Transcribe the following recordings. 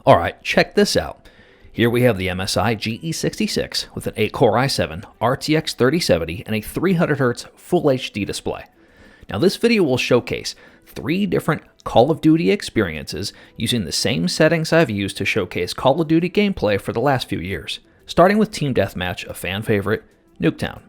Alright, check this out. Here we have the MSI GE66 with an 8-core i7, RTX 3070, and a 300Hz Full HD display. Now this video will showcase 3 different Call of Duty experiences using the same settings I've used to showcase Call of Duty gameplay for the last few years, starting with Team Deathmatch, a fan favorite, Nuketown.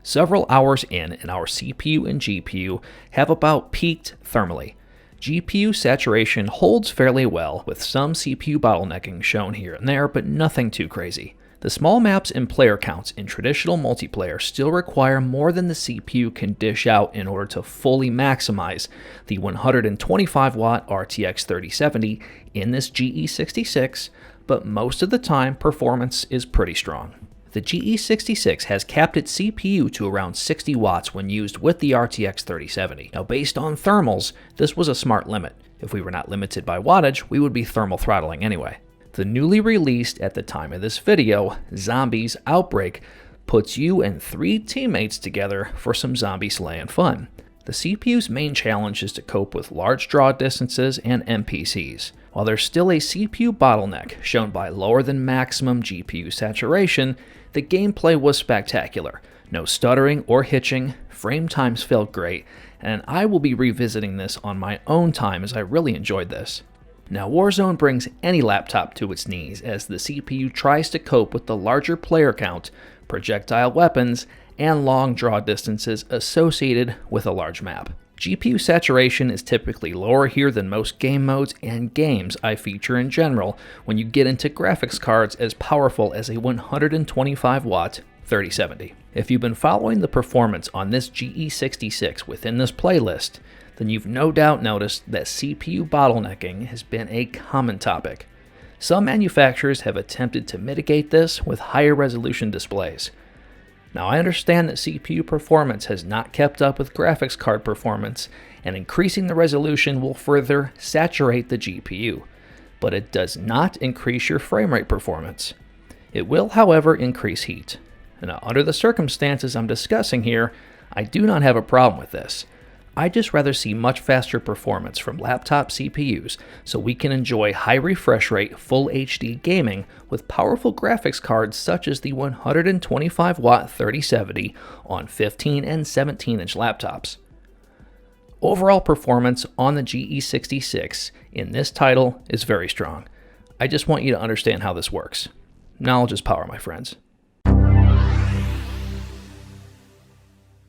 Several hours in, and our CPU and GPU have about peaked thermally. GPU saturation holds fairly well, with some CPU bottlenecking shown here and there, but nothing too crazy. The small maps and player counts in traditional multiplayer still require more than the CPU can dish out in order to fully maximize the 125-watt RTX 3070 in this GE66, but most of the time performance is pretty strong. The GE66 has capped its CPU to around 60 watts when used with the RTX 3070. Now based on thermals, this was a smart limit. If we were not limited by wattage, we would be thermal throttling anyway. The newly released at the time of this video, Zombies Outbreak, puts you and 3 teammates together for some zombie slaying fun. The CPU's main challenge is to cope with large draw distances and NPCs. While there's still a CPU bottleneck shown by lower than maximum GPU saturation, the gameplay was spectacular. No stuttering or hitching, frame times felt great, and I will be revisiting this on my own time as I really enjoyed this. Now Warzone brings any laptop to its knees as the CPU tries to cope with the larger player count, projectile weapons, and long draw distances associated with a large map. GPU saturation is typically lower here than most game modes and games I feature in general when you get into graphics cards as powerful as a 125-watt 3070. If you've been following the performance on this GE66 within this playlist, then you've no doubt noticed that CPU bottlenecking has been a common topic. Some manufacturers have attempted to mitigate this with higher resolution displays. Now I understand that CPU performance has not kept up with graphics card performance, and increasing the resolution will further saturate the GPU, but it does not increase your frame rate performance. It will, however, increase heat. Now, under the circumstances I'm discussing here, I do not have a problem with this. I'd just rather see much faster performance from laptop CPUs so we can enjoy high refresh rate Full HD gaming with powerful graphics cards such as the 125-watt 3070 on 15 and 17-inch laptops. Overall performance on the GE66 in this title is very strong. I just want you to understand how this works. Knowledge is power, my friends.